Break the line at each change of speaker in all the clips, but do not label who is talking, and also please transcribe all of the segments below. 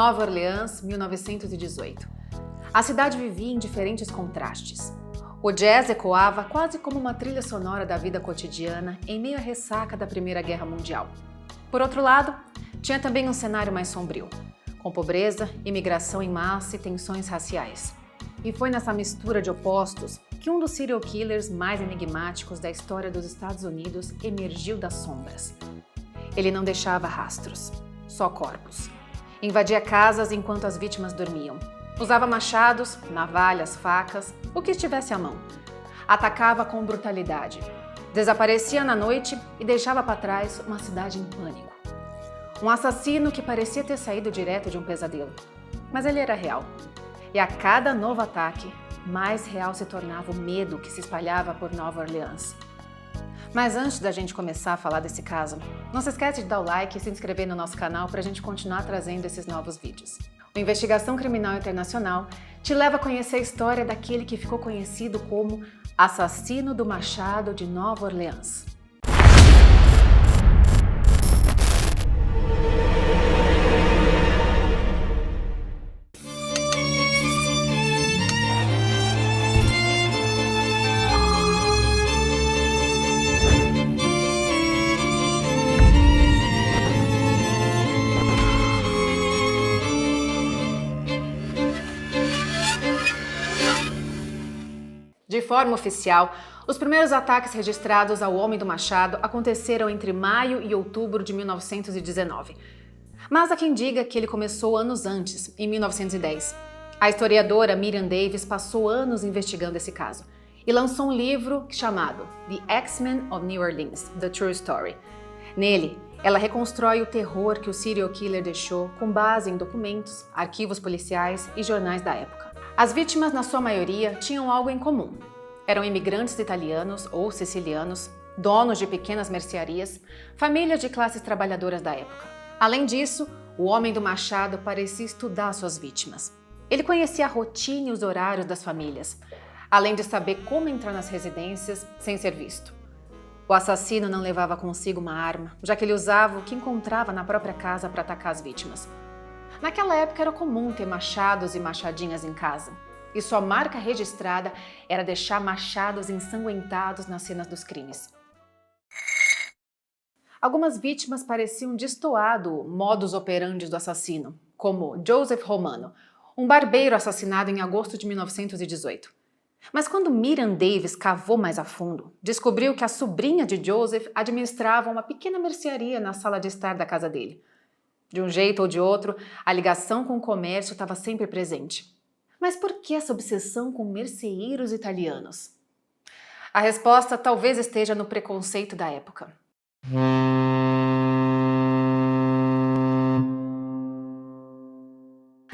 Nova Orleans, 1918. A cidade vivia em diferentes contrastes. O jazz ecoava quase como uma trilha sonora da vida cotidiana em meio à ressaca da Primeira Guerra Mundial. Por outro lado, tinha também um cenário mais sombrio, com pobreza, imigração em massa e tensões raciais. E foi nessa mistura de opostos que um dos serial killers mais enigmáticos da história dos Estados Unidos emergiu das sombras. Ele não deixava rastros, só corpos. Invadia casas enquanto as vítimas dormiam. Usava machados, navalhas, facas, o que estivesse à mão. Atacava com brutalidade. Desaparecia na noite e deixava para trás uma cidade em pânico. Um assassino que parecia ter saído direto de um pesadelo. Mas ele era real. E a cada novo ataque, mais real se tornava o medo que se espalhava por Nova Orleans. Mas antes da gente começar a falar desse caso, não se esquece de dar o like e se inscrever no nosso canal para a gente continuar trazendo esses novos vídeos. O Investigação Criminal Internacional te leva a conhecer a história daquele que ficou conhecido como Assassino do Machado de Nova Orleans. De forma oficial, os primeiros ataques registrados ao Homem do Machado aconteceram entre maio e outubro de 1919. Mas há quem diga que ele começou anos antes, em 1910. A historiadora Miriam Davis passou anos investigando esse caso e lançou um livro chamado The X-Men of New Orleans, The True Story. Nele, ela reconstrói o terror que o serial killer deixou com base em documentos, arquivos policiais e jornais da época. As vítimas, na sua maioria, tinham algo em comum. Eram imigrantes italianos ou sicilianos, donos de pequenas mercearias, famílias de classes trabalhadoras da época. Além disso, o Homem do Machado parecia estudar suas vítimas. Ele conhecia a rotina e os horários das famílias, além de saber como entrar nas residências sem ser visto. O assassino não levava consigo uma arma, já que ele usava o que encontrava na própria casa para atacar as vítimas. Naquela época era comum ter machados e machadinhas em casa, e sua marca registrada era deixar machados ensanguentados nas cenas dos crimes. Algumas vítimas pareciam destoar do modus operandi do assassino, como Joseph Romano, um barbeiro assassinado em agosto de 1918. Mas quando Miriam Davis cavou mais a fundo, descobriu que a sobrinha de Joseph administrava uma pequena mercearia na sala de estar da casa dele. De um jeito ou de outro, a ligação com o comércio estava sempre presente. Mas por que essa obsessão com merceeiros italianos? A resposta talvez esteja no preconceito da época.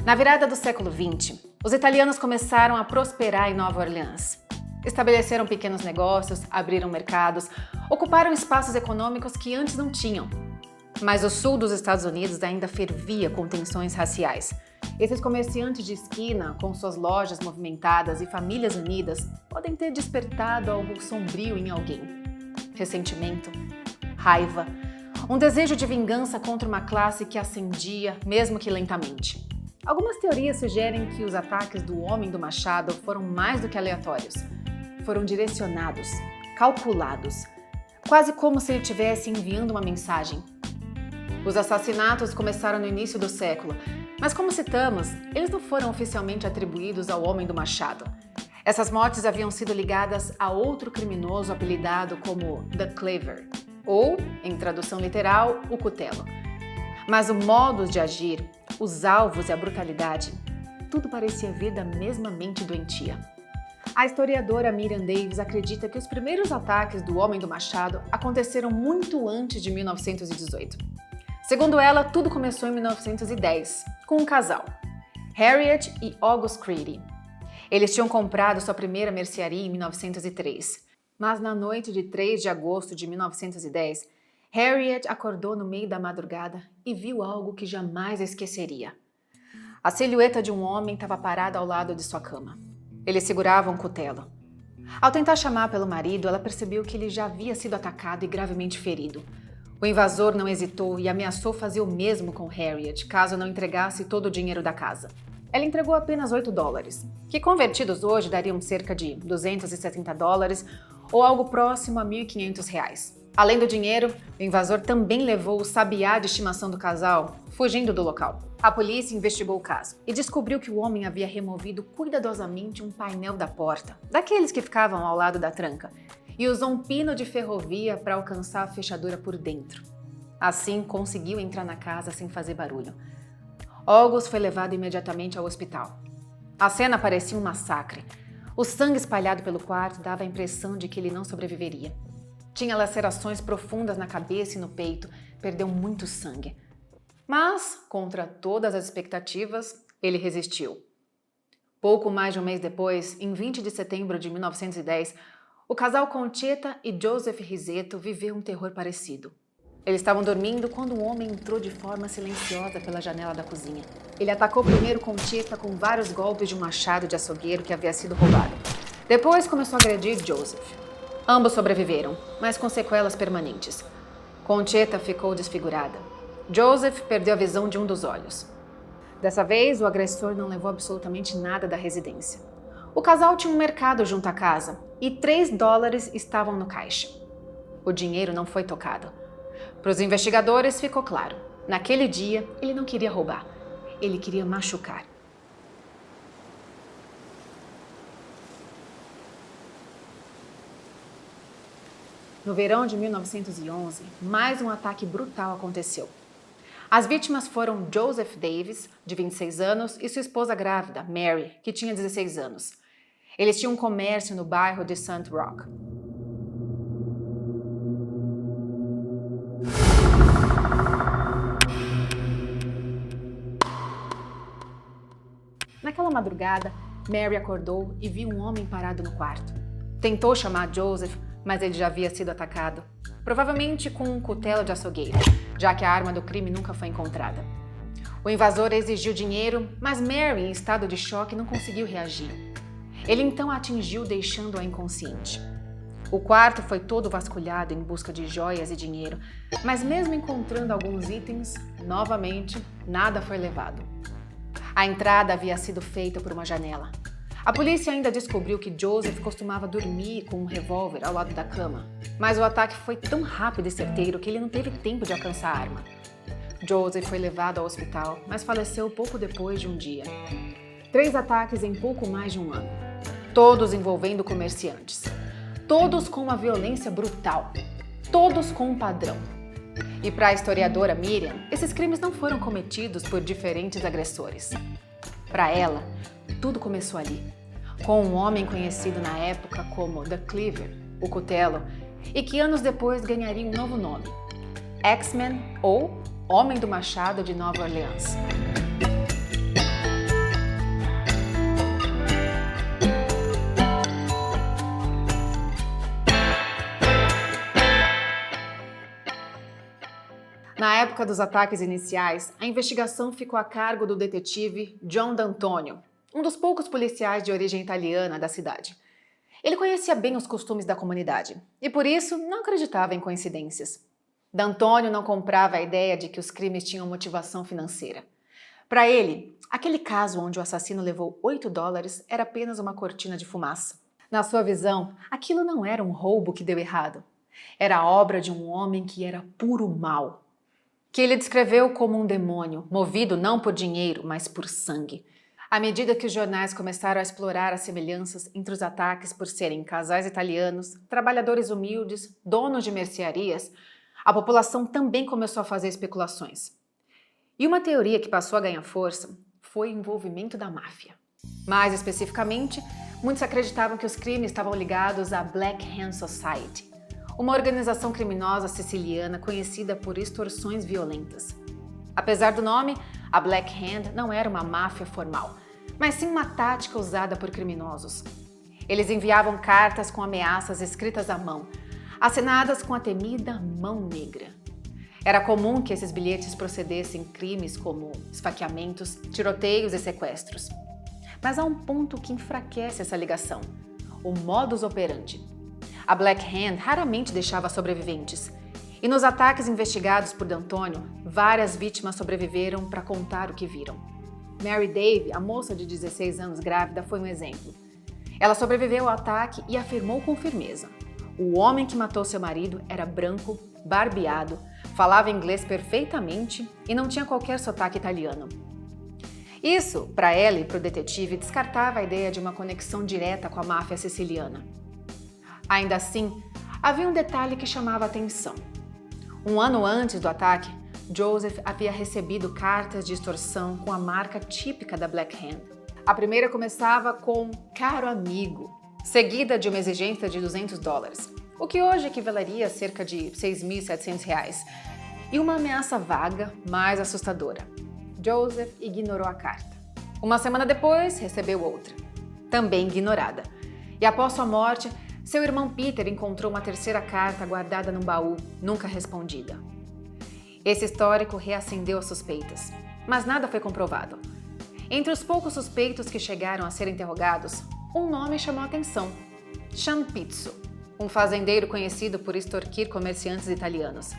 Na virada do século XX, os italianos começaram a prosperar em Nova Orleans. Estabeleceram pequenos negócios, abriram mercados, ocuparam espaços econômicos que antes não tinham. Mas o sul dos Estados Unidos ainda fervia com tensões raciais. Esses comerciantes de esquina, com suas lojas movimentadas e famílias unidas, podem ter despertado algo sombrio em alguém. Ressentimento, raiva, um desejo de vingança contra uma classe que ascendia, mesmo que lentamente. Algumas teorias sugerem que os ataques do Homem do Machado foram mais do que aleatórios. Foram direcionados, calculados, quase como se ele estivesse enviando uma mensagem. Os assassinatos começaram no início do século, mas como citamos, eles não foram oficialmente atribuídos ao Homem do Machado. Essas mortes haviam sido ligadas a outro criminoso apelidado como The Cleaver, ou, em tradução literal, o cutelo. Mas o modo de agir, os alvos e a brutalidade, tudo parecia vir da mesma mente doentia. A historiadora Miriam Davis acredita que os primeiros ataques do Homem do Machado aconteceram muito antes de 1918. Segundo ela, tudo começou em 1910, com um casal, Harriet e August Creedy. Eles tinham comprado sua primeira mercearia em 1903, mas na noite de 3 de agosto de 1910, Harriet acordou no meio da madrugada e viu algo que jamais esqueceria. A silhueta de um homem estava parada ao lado de sua cama. Ele segurava um cutelo. Ao tentar chamar pelo marido, ela percebeu que ele já havia sido atacado e gravemente ferido. O invasor não hesitou e ameaçou fazer o mesmo com Harriet, caso não entregasse todo o dinheiro da casa. Ela entregou apenas $8, que convertidos hoje dariam cerca de $270 ou algo próximo a R$1.500. Além do dinheiro, o invasor também levou o sabiá de estimação do casal, fugindo do local. A polícia investigou o caso e descobriu que o homem havia removido cuidadosamente um painel da porta, daqueles que ficavam ao lado da tranca, e usou um pino de ferrovia para alcançar a fechadura por dentro. Assim, conseguiu entrar na casa sem fazer barulho. August foi levado imediatamente ao hospital. A cena parecia um massacre. O sangue espalhado pelo quarto dava a impressão de que ele não sobreviveria. Tinha lacerações profundas na cabeça e no peito, perdeu muito sangue. Mas, contra todas as expectativas, ele resistiu. Pouco mais de um mês depois, em 20 de setembro de 1910, o casal Concetta e Joseph Risetto viveu um terror parecido. Eles estavam dormindo quando um homem entrou de forma silenciosa pela janela da cozinha. Ele atacou primeiro Concetta com vários golpes de um machado de açougueiro que havia sido roubado. Depois começou a agredir Joseph. Ambos sobreviveram, mas com sequelas permanentes. Concetta ficou desfigurada. Joseph perdeu a visão de um dos olhos. Dessa vez, o agressor não levou absolutamente nada da residência. O casal tinha um mercado junto à casa e $3 estavam no caixa. O dinheiro não foi tocado. Para os investigadores ficou claro, naquele dia ele não queria roubar, ele queria machucar. No verão de 1911, mais um ataque brutal aconteceu. As vítimas foram Joseph Davis, de 26 anos, e sua esposa grávida, Mary, que tinha 16 anos. Eles tinham um comércio no bairro de St. Roch. Naquela madrugada, Mary acordou e viu um homem parado no quarto. Tentou chamar Joseph, mas ele já havia sido atacado, provavelmente com um cutelo de açougueiro, já que a arma do crime nunca foi encontrada. O invasor exigiu dinheiro, mas Mary, em estado de choque, não conseguiu reagir. Ele então a atingiu, deixando-a inconsciente. O quarto foi todo vasculhado em busca de joias e dinheiro, mas mesmo encontrando alguns itens, novamente, nada foi levado. A entrada havia sido feita por uma janela. A polícia ainda descobriu que Joseph costumava dormir com um revólver ao lado da cama, mas o ataque foi tão rápido e certeiro que ele não teve tempo de alcançar a arma. Joseph foi levado ao hospital, mas faleceu pouco depois de um dia. 3 ataques em pouco mais de um ano, todos envolvendo comerciantes, todos com uma violência brutal, todos com um padrão. E para a historiadora Miriam, esses crimes não foram cometidos por diferentes agressores. Para ela, tudo começou ali, com um homem conhecido na época como The Cleaver, o Cutelo, e que anos depois ganharia um novo nome, Axeman ou Homem do Machado de Nova Orleans. Na época dos ataques iniciais, a investigação ficou a cargo do detetive John D'Antonio, um dos poucos policiais de origem italiana da cidade. Ele conhecia bem os costumes da comunidade e, por isso, não acreditava em coincidências. D'Antonio não comprava a ideia de que os crimes tinham motivação financeira. Para ele, aquele caso onde o assassino levou $8 era apenas uma cortina de fumaça. Na sua visão, aquilo não era um roubo que deu errado. Era a obra de um homem que era puro mal, que ele descreveu como um demônio, movido não por dinheiro, mas por sangue. À medida que os jornais começaram a explorar as semelhanças entre os ataques por serem casais italianos, trabalhadores humildes, donos de mercearias, a população também começou a fazer especulações. E uma teoria que passou a ganhar força foi o envolvimento da máfia. Mais especificamente, muitos acreditavam que os crimes estavam ligados à Black Hand Society, uma organização criminosa siciliana conhecida por extorsões violentas. Apesar do nome, a Black Hand não era uma máfia formal, mas sim uma tática usada por criminosos. Eles enviavam cartas com ameaças escritas à mão, assinadas com a temida Mão Negra. Era comum que esses bilhetes procedessem crimes como esfaqueamentos, tiroteios e sequestros. Mas há um ponto que enfraquece essa ligação: o modus operandi. A Black Hand raramente deixava sobreviventes. E nos ataques investigados por D'Antônio, várias vítimas sobreviveram para contar o que viram. Mary Dave, a moça de 16 anos grávida, foi um exemplo. Ela sobreviveu ao ataque e afirmou com firmeza: o homem que matou seu marido era branco, barbeado, falava inglês perfeitamente e não tinha qualquer sotaque italiano. Isso, para ela e para o detetive, descartava a ideia de uma conexão direta com a máfia siciliana. Ainda assim, havia um detalhe que chamava a atenção. Um ano antes do ataque, Joseph havia recebido cartas de extorsão com a marca típica da Black Hand. A primeira começava com "Caro amigo", seguida de uma exigência de $200, o que hoje equivaleria a cerca de R$ 6.700, e uma ameaça vaga, mais assustadora. Joseph ignorou a carta. Uma semana depois, recebeu outra, também ignorada. E após sua morte, seu irmão Peter encontrou uma terceira carta guardada num baú, nunca respondida. Esse histórico reacendeu as suspeitas, mas nada foi comprovado. Entre os poucos suspeitos que chegaram a ser interrogados, um nome chamou a atenção: Sean Pizzo, um fazendeiro conhecido por extorquir comerciantes italianos.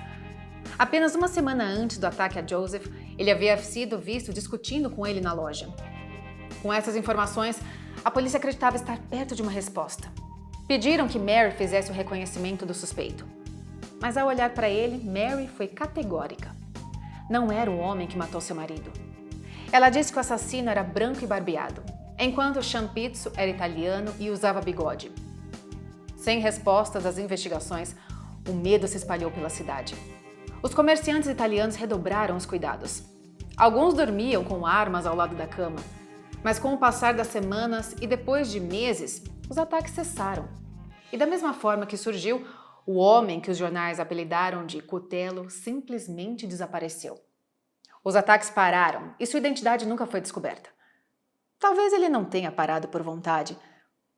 Apenas uma semana antes do ataque a Joseph, ele havia sido visto discutindo com ele na loja. Com essas informações, a polícia acreditava estar perto de uma resposta. Pediram que Mary fizesse o reconhecimento do suspeito. Mas ao olhar para ele, Mary foi categórica. Não era o homem que matou seu marido. Ela disse que o assassino era branco e barbeado, enquanto Sean Pizzo era italiano e usava bigode. Sem respostas às investigações, o medo se espalhou pela cidade. Os comerciantes italianos redobraram os cuidados. Alguns dormiam com armas ao lado da cama, mas com o passar das semanas e depois de meses, os ataques cessaram. E da mesma forma que surgiu, o homem que os jornais apelidaram de Cutelo simplesmente desapareceu. Os ataques pararam e sua identidade nunca foi descoberta. Talvez ele não tenha parado por vontade.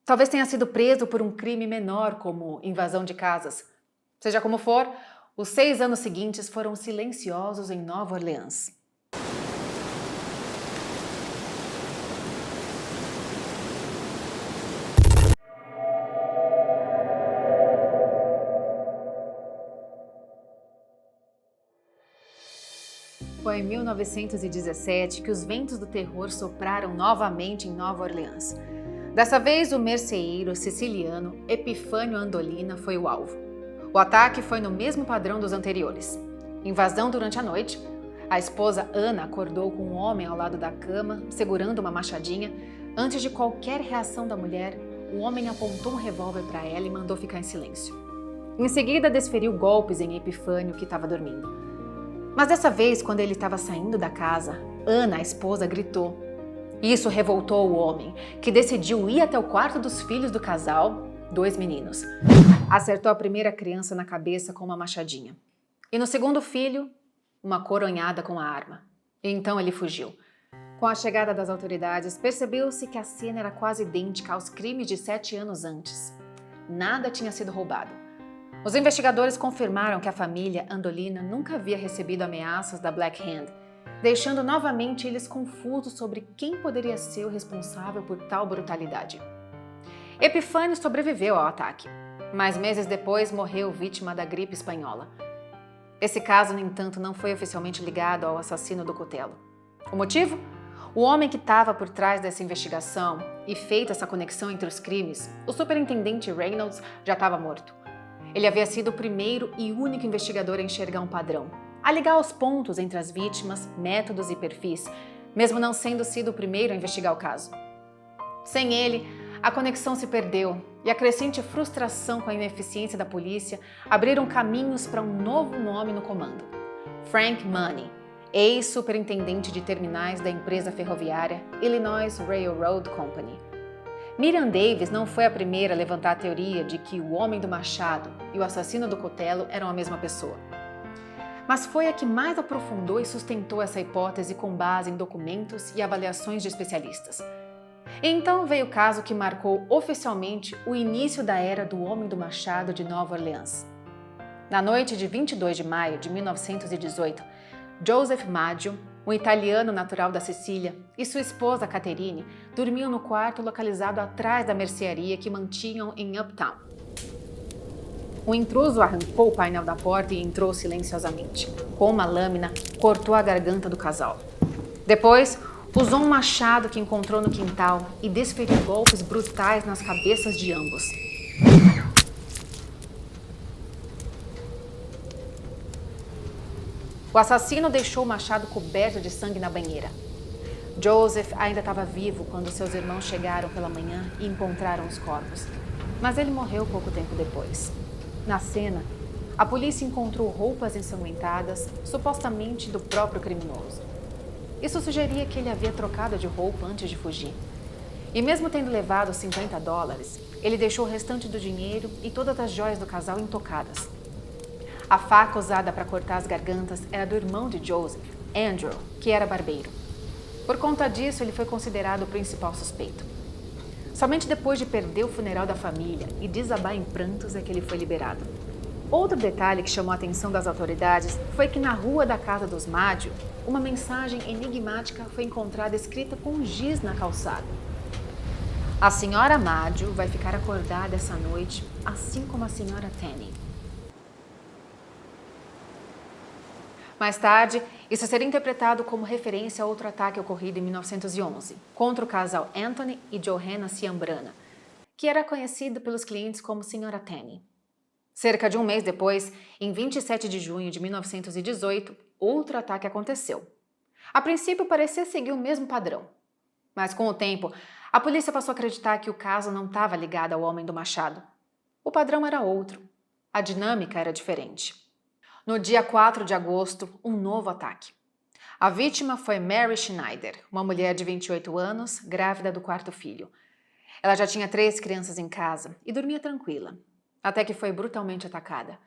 Talvez tenha sido preso por um crime menor, como invasão de casas. Seja como for, os 6 anos seguintes foram silenciosos em Nova Orleans. Foi em 1917 que os ventos do terror sopraram novamente em Nova Orleans. Dessa vez, o merceeiro siciliano Epifânio Andolina foi o alvo. O ataque foi no mesmo padrão dos anteriores. Invasão durante a noite. A esposa Ana acordou com um homem ao lado da cama, segurando uma machadinha. Antes de qualquer reação da mulher, o homem apontou um revólver para ela e mandou ficar em silêncio. Em seguida, desferiu golpes em Epifânio, que estava dormindo. Mas dessa vez, quando ele estava saindo da casa, Ana, a esposa, gritou. Isso revoltou o homem, que decidiu ir até o quarto dos filhos do casal, 2 meninos. Acertou a primeira criança na cabeça com uma machadinha. E no segundo filho, uma coronhada com a arma. E então ele fugiu. Com a chegada das autoridades, percebeu-se que a cena era quase idêntica aos crimes de 7 anos antes. Nada tinha sido roubado. Os investigadores confirmaram que a família Andolina nunca havia recebido ameaças da Black Hand, deixando novamente eles confusos sobre quem poderia ser o responsável por tal brutalidade. Epifânio sobreviveu ao ataque, mas meses depois morreu vítima da gripe espanhola. Esse caso, no entanto, não foi oficialmente ligado ao assassino do Cutelo. O motivo? O homem que estava por trás dessa investigação e feita essa conexão entre os crimes, o superintendente Reynolds, já estava morto. Ele havia sido o primeiro e único investigador a enxergar um padrão, a ligar os pontos entre as vítimas, métodos e perfis, mesmo não sendo sido o primeiro a investigar o caso. Sem ele, a conexão se perdeu e a crescente frustração com a ineficiência da polícia abriram caminhos para um novo nome no comando: Frank Money, ex-superintendente de terminais da empresa ferroviária Illinois Railroad Company. Miriam Davis não foi a primeira a levantar a teoria de que o homem do machado e o assassino do Cutelo eram a mesma pessoa. Mas foi a que mais aprofundou e sustentou essa hipótese com base em documentos e avaliações de especialistas. E então veio o caso que marcou oficialmente o início da era do homem do machado de Nova Orleans. Na noite de 22 de maio de 1918, Joseph Maggio, um italiano natural da Sicília, e sua esposa Caterine dormiam no quarto localizado atrás da mercearia que mantinham em Uptown. O intruso arrancou o painel da porta e entrou silenciosamente. Com uma lâmina, cortou a garganta do casal. Depois, usou um machado que encontrou no quintal e desferiu golpes brutais nas cabeças de ambos. O assassino deixou o machado coberto de sangue na banheira. Joseph ainda estava vivo quando seus irmãos chegaram pela manhã e encontraram os corpos, mas ele morreu pouco tempo depois. Na cena, a polícia encontrou roupas ensanguentadas, supostamente do próprio criminoso. Isso sugeria que ele havia trocado de roupa antes de fugir. E mesmo tendo levado $50, ele deixou o restante do dinheiro e todas as joias do casal intocadas. A faca usada para cortar as gargantas era do irmão de Joseph, Andrew, que era barbeiro. Por conta disso, ele foi considerado o principal suspeito. Somente depois de perder o funeral da família e desabar em prantos é que ele foi liberado. Outro detalhe que chamou a atenção das autoridades foi que na rua da casa dos Maggio, uma mensagem enigmática foi encontrada escrita com giz na calçada. A senhora Maggio vai ficar acordada essa noite, assim como a senhora Tenney. Mais tarde, isso seria interpretado como referência a outro ataque ocorrido em 1911, contra o casal Anthony e Johanna Ciambrana, que era conhecido pelos clientes como Sra. Tenney. Cerca de um mês depois, em 27 de junho de 1918, outro ataque aconteceu. A princípio, parecia seguir o mesmo padrão. Mas, com o tempo, a polícia passou a acreditar que o caso não estava ligado ao homem do machado. O padrão era outro. A dinâmica era diferente. No dia 4 de agosto, um novo ataque. A vítima foi Mary Schneider, uma mulher de 28 anos, grávida do quarto filho. Ela já tinha 3 crianças em casa e dormia tranquila, até que foi brutalmente atacada.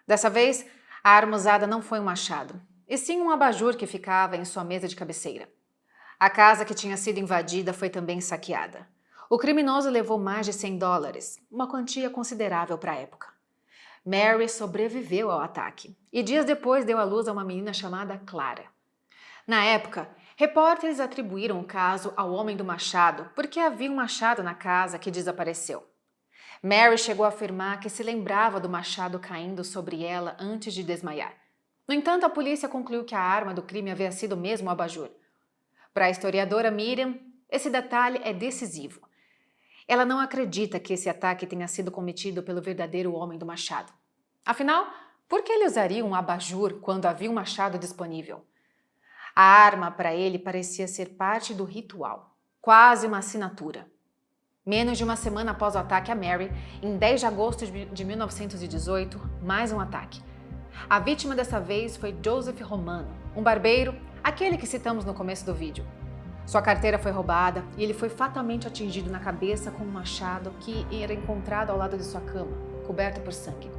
Dessa vez, a arma usada não foi um machado, e sim um abajur que ficava em sua mesa de cabeceira. A casa que tinha sido invadida foi também saqueada. O criminoso levou mais de $100, uma quantia considerável para a época. Mary sobreviveu ao ataque e dias depois deu à luz a uma menina chamada Clara. Na época, repórteres atribuíram o caso ao homem do machado porque havia um machado na casa que desapareceu. Mary chegou a afirmar que se lembrava do machado caindo sobre ela antes de desmaiar. No entanto, a polícia concluiu que a arma do crime havia sido mesmo o abajur. Para a historiadora Miriam, esse detalhe é decisivo. Ela não acredita que esse ataque tenha sido cometido pelo verdadeiro homem do machado. Afinal, por que ele usaria um abajur quando havia um machado disponível? A arma para ele parecia ser parte do ritual, quase uma assinatura. Menos de uma semana após o ataque a Mary, em 10 de agosto de 1918, mais um ataque. A vítima dessa vez foi Joseph Romano, um barbeiro, aquele que citamos no começo do vídeo. Sua carteira foi roubada e ele foi fatalmente atingido na cabeça com um machado que era encontrado ao lado de sua cama, coberto por sangue.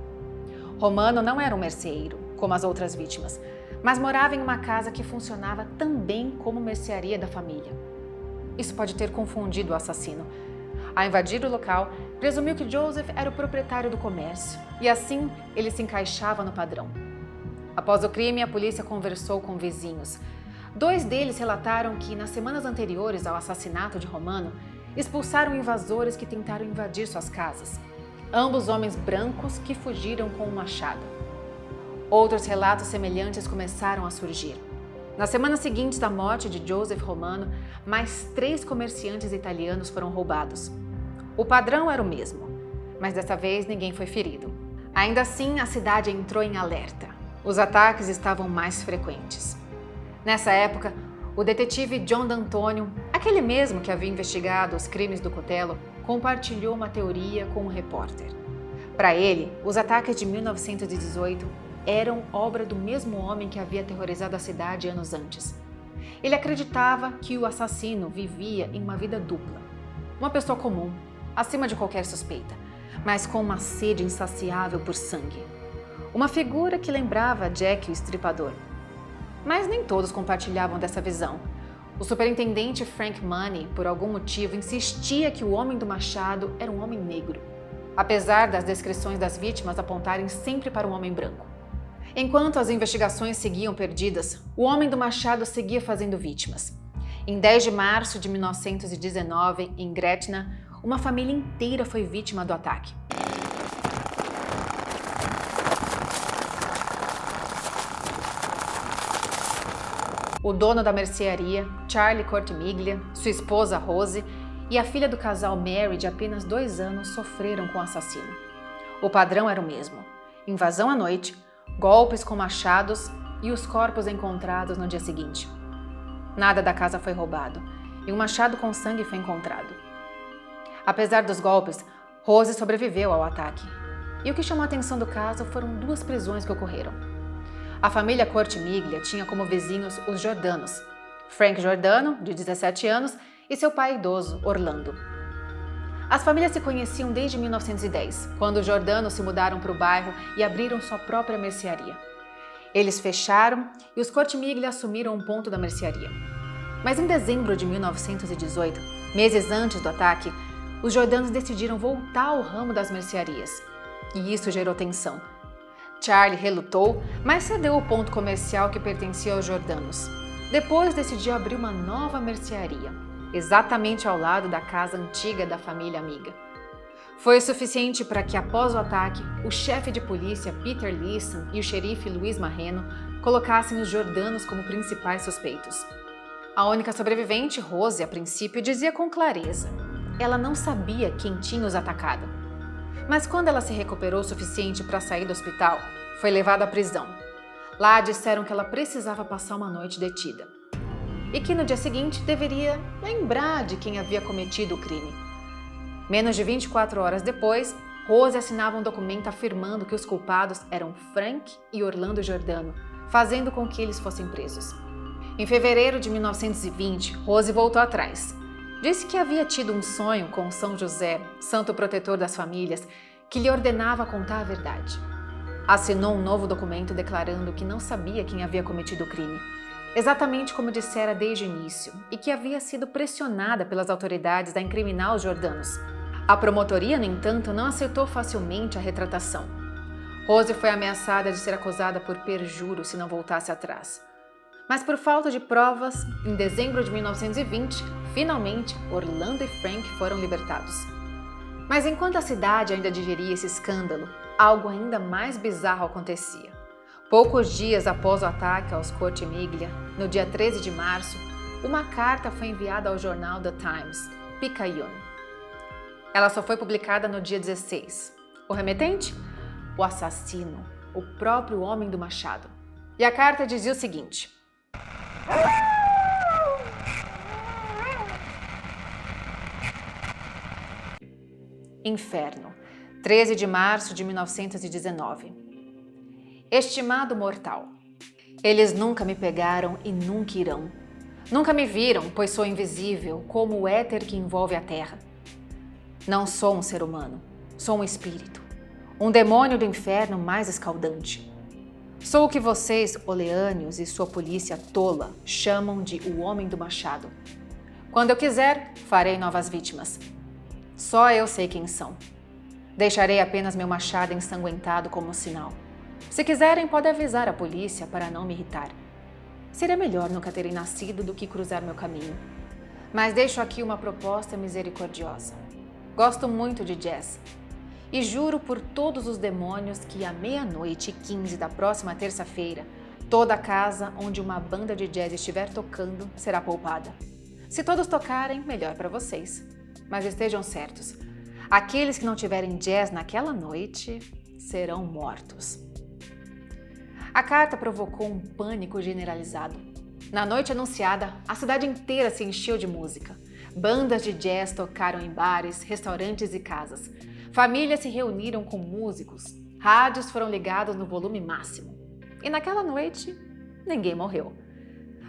Romano não era um merceeiro, como as outras vítimas, mas morava em uma casa que funcionava também como mercearia da família. Isso pode ter confundido o assassino. Ao invadir o local, presumiu que Joseph era o proprietário do comércio e assim ele se encaixava no padrão. Após o crime, a polícia conversou com vizinhos. 2 deles relataram que, nas semanas anteriores ao assassinato de Romano, expulsaram invasores que tentaram invadir suas casas. Ambos homens brancos que fugiram com um machado. Outros relatos semelhantes começaram a surgir. Nas semanas seguintes da morte de Joseph Romano, mais 3 comerciantes italianos foram roubados. O padrão era o mesmo, mas dessa vez ninguém foi ferido. Ainda assim, a cidade entrou em alerta. Os ataques estavam mais frequentes. Nessa época, o detetive John D'Antonio, aquele mesmo que havia investigado os crimes do Cutelo, compartilhou uma teoria com um repórter. Para ele, os ataques de 1918 eram obra do mesmo homem que havia aterrorizado a cidade anos antes. Ele acreditava que o assassino vivia em uma vida dupla. Uma pessoa comum, acima de qualquer suspeita, mas com uma sede insaciável por sangue. Uma figura que lembrava Jack o Estripador. Mas nem todos compartilhavam dessa visão. O superintendente Frank Money, por algum motivo, insistia que o homem do machado era um homem negro, apesar das descrições das vítimas apontarem sempre para um homem branco. Enquanto as investigações seguiam perdidas, o homem do machado seguia fazendo vítimas. Em 10 de março de 1919, em Gretna, uma família inteira foi vítima do ataque. O dono da mercearia, Charlie Cortimiglia, sua esposa Rose e a filha do casal Mary, de apenas 2 anos, sofreram com o assassino. O padrão era o mesmo: invasão à noite, golpes com machados e os corpos encontrados no dia seguinte. Nada da casa foi roubado e um machado com sangue foi encontrado. Apesar dos golpes, Rose sobreviveu ao ataque. E o que chamou a atenção do caso foram 2 prisões que ocorreram. A família Cortimiglia tinha como vizinhos os Jordanos, Frank Giordano, de 17 anos, e seu pai idoso, Orlando. As famílias se conheciam desde 1910, quando os Jordanos se mudaram para o bairro e abriram sua própria mercearia. Eles fecharam e os Cortimiglia assumiram um ponto da mercearia. Mas em dezembro de 1918, meses antes do ataque, os Jordanos decidiram voltar ao ramo das mercearias. E isso gerou tensão. Charlie relutou, mas cedeu o ponto comercial que pertencia aos Jordanos. Depois decidiu abrir uma nova mercearia, exatamente ao lado da casa antiga da família amiga. Foi o suficiente para que, após o ataque, o chefe de polícia Peter Leeson e o xerife Luiz Marreno colocassem os Jordanos como principais suspeitos. A única sobrevivente, Rose, a princípio, dizia com clareza: ela não sabia quem tinha os atacado. Mas quando ela se recuperou o suficiente para sair do hospital, foi levada à prisão. Lá disseram que ela precisava passar uma noite detida. E que no dia seguinte deveria lembrar de quem havia cometido o crime. Menos de 24 horas depois, Rose assinava um documento afirmando que os culpados eram Frank e Orlando Giordano, fazendo com que eles fossem presos. Em fevereiro de 1920, Rose voltou atrás. Disse que havia tido um sonho com São José, santo protetor das famílias, que lhe ordenava contar a verdade. Assinou um novo documento declarando que não sabia quem havia cometido o crime, exatamente como dissera desde o início, e que havia sido pressionada pelas autoridades a incriminar os Jordanos. A promotoria, no entanto, não aceitou facilmente a retratação. Rose foi ameaçada de ser acusada por perjúrio se não voltasse atrás. Mas por falta de provas, em dezembro de 1920, finalmente, Orlando e Frank foram libertados. Mas enquanto a cidade ainda digeria esse escândalo, algo ainda mais bizarro acontecia. Poucos dias após o ataque aos Cortimiglia, no dia 13 de março, uma carta foi enviada ao jornal The Times, Picayune. Ela só foi publicada no dia 16. O remetente? O assassino, o próprio homem do machado. E a carta dizia o seguinte: Inferno, 13 de março de 1919. Estimado mortal, eles nunca me pegaram e nunca irão. Nunca me viram, pois sou invisível, como o éter que envolve a terra. Não sou um ser humano, sou um espírito, um demônio do inferno mais escaldante. Sou o que vocês, oleânios e sua polícia tola, chamam de o homem do machado. Quando eu quiser, farei novas vítimas. Só eu sei quem são. Deixarei apenas meu machado ensanguentado como sinal. Se quiserem, podem avisar a polícia para não me irritar. Seria melhor nunca terem nascido do que cruzar meu caminho. Mas deixo aqui uma proposta misericordiosa. Gosto muito de jazz. E juro por todos os demônios que à 00:15 da próxima terça-feira, toda casa onde uma banda de jazz estiver tocando será poupada. Se todos tocarem, melhor para vocês. Mas estejam certos, aqueles que não tiverem jazz naquela noite serão mortos. A carta provocou um pânico generalizado. Na noite anunciada, a cidade inteira se encheu de música. Bandas de jazz tocaram em bares, restaurantes e casas. Famílias se reuniram com músicos. Rádios foram ligados no volume máximo. E naquela noite, ninguém morreu.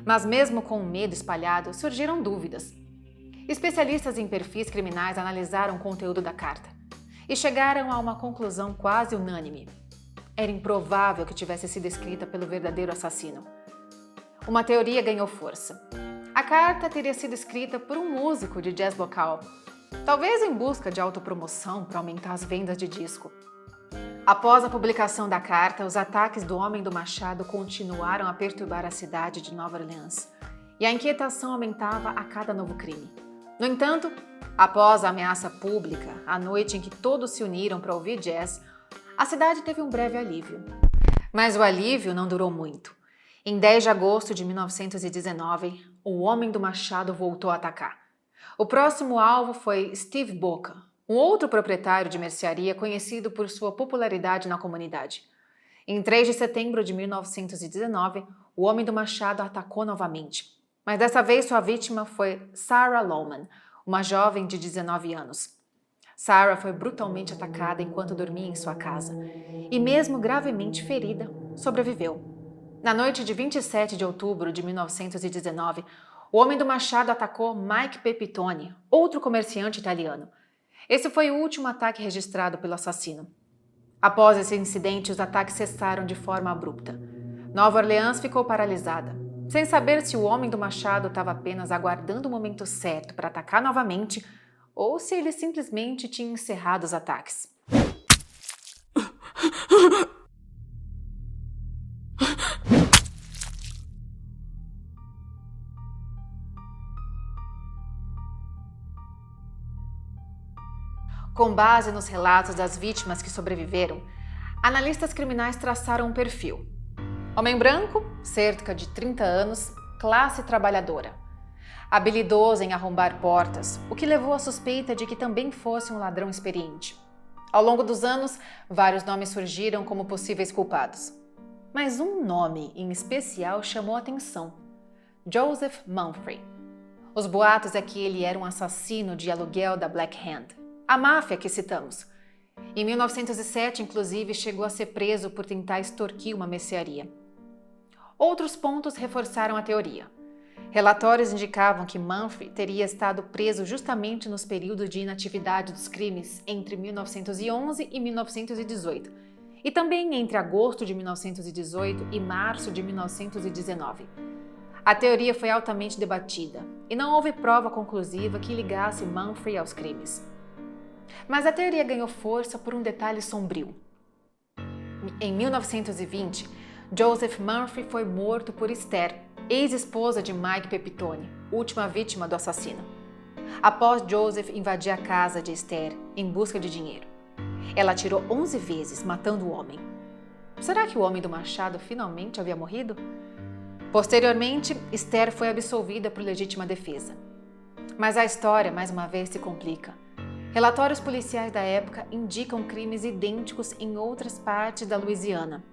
Mas mesmo com o medo espalhado, surgiram dúvidas. Especialistas em perfis criminais analisaram o conteúdo da carta e chegaram a uma conclusão quase unânime. Era improvável que tivesse sido escrita pelo verdadeiro assassino. Uma teoria ganhou força. A carta teria sido escrita por um músico de jazz local, talvez em busca de autopromoção para aumentar as vendas de disco. Após a publicação da carta, os ataques do Homem do Machado continuaram a perturbar a cidade de Nova Orleans e a inquietação aumentava a cada novo crime. No entanto, após a ameaça pública, a noite em que todos se uniram para ouvir jazz, a cidade teve um breve alívio. Mas o alívio não durou muito. Em 10 de agosto de 1919, o homem do machado voltou a atacar. O próximo alvo foi Steve Boca, um outro proprietário de mercearia conhecido por sua popularidade na comunidade. Em 3 de setembro de 1919, o homem do machado atacou novamente. Mas dessa vez sua vítima foi Sarah Lohman, uma jovem de 19 anos. Sarah foi brutalmente atacada enquanto dormia em sua casa e, mesmo gravemente ferida, sobreviveu. Na noite de 27 de outubro de 1919, o homem do machado atacou Mike Pepitone, outro comerciante italiano. Esse foi o último ataque registrado pelo assassino. Após esse incidente, os ataques cessaram de forma abrupta. Nova Orleans ficou paralisada, sem saber se o homem do machado estava apenas aguardando o momento certo para atacar novamente ou se ele simplesmente tinha encerrado os ataques. Com base nos relatos das vítimas que sobreviveram, analistas criminais traçaram um perfil. Homem branco, cerca de 30 anos, classe trabalhadora. Habilidoso em arrombar portas, o que levou à suspeita de que também fosse um ladrão experiente. Ao longo dos anos, vários nomes surgiram como possíveis culpados. Mas um nome em especial chamou a atenção: Joseph Mumfre. Os boatos é que ele era um assassino de aluguel da Black Hand, a máfia que citamos. Em 1907, inclusive, chegou a ser preso por tentar extorquir uma mercearia. Outros pontos reforçaram a teoria. Relatórios indicavam que Mumfre teria estado preso justamente nos períodos de inatividade dos crimes entre 1911 e 1918, e também entre agosto de 1918 e março de 1919. A teoria foi altamente debatida e não houve prova conclusiva que ligasse Mumfre aos crimes. Mas a teoria ganhou força por um detalhe sombrio. Em 1920, Joseph Mumfre foi morto por Esther, ex-esposa de Mike Pepitone, última vítima do assassino. Após Joseph invadir a casa de Esther em busca de dinheiro, ela atirou 11 vezes, matando o homem. Será que o homem do machado finalmente havia morrido? Posteriormente, Esther foi absolvida por legítima defesa. Mas a história, mais uma vez, se complica. Relatórios policiais da época indicam crimes idênticos em outras partes da Louisiana.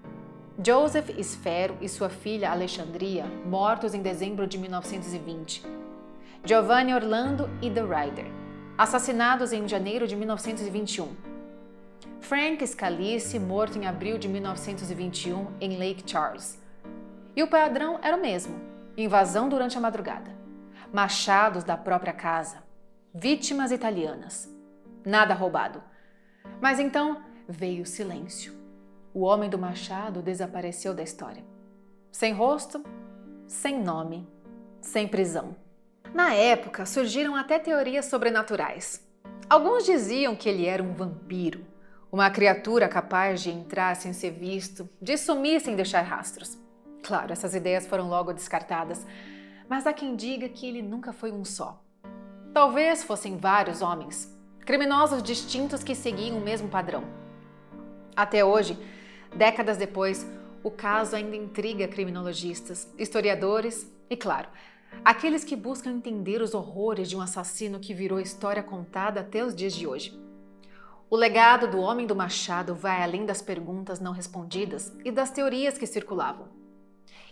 Joseph Sfero e sua filha Alexandria, mortos em dezembro de 1920. Giovanni Orlando e The Rider, assassinados em janeiro de 1921. Frank Scalise, morto em abril de 1921 em Lake Charles. E o padrão era o mesmo: invasão durante a madrugada, machados da própria casa, vítimas italianas. Nada roubado. Mas então veio o silêncio. O homem do machado desapareceu da história. Sem rosto, sem nome, sem prisão. Na época, surgiram até teorias sobrenaturais. Alguns diziam que ele era um vampiro, uma criatura capaz de entrar sem ser visto, de sumir sem deixar rastros. Claro, essas ideias foram logo descartadas, mas há quem diga que ele nunca foi um só. Talvez fossem vários homens, criminosos distintos que seguiam o mesmo padrão. Até hoje, décadas depois, o caso ainda intriga criminologistas, historiadores e, claro, aqueles que buscam entender os horrores de um assassino que virou história contada até os dias de hoje. O legado do homem do machado vai além das perguntas não respondidas e das teorias que circulavam.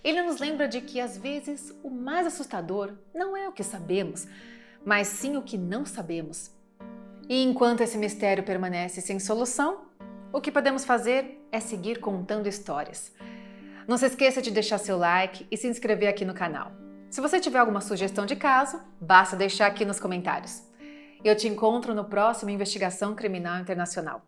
Ele nos lembra de que, às vezes, o mais assustador não é o que sabemos, mas sim o que não sabemos. E enquanto esse mistério permanece sem solução, o que podemos fazer é seguir contando histórias. Não se esqueça de deixar seu like e se inscrever aqui no canal. Se você tiver alguma sugestão de caso, basta deixar aqui nos comentários. Eu te encontro no próximo Investigação Criminal Internacional.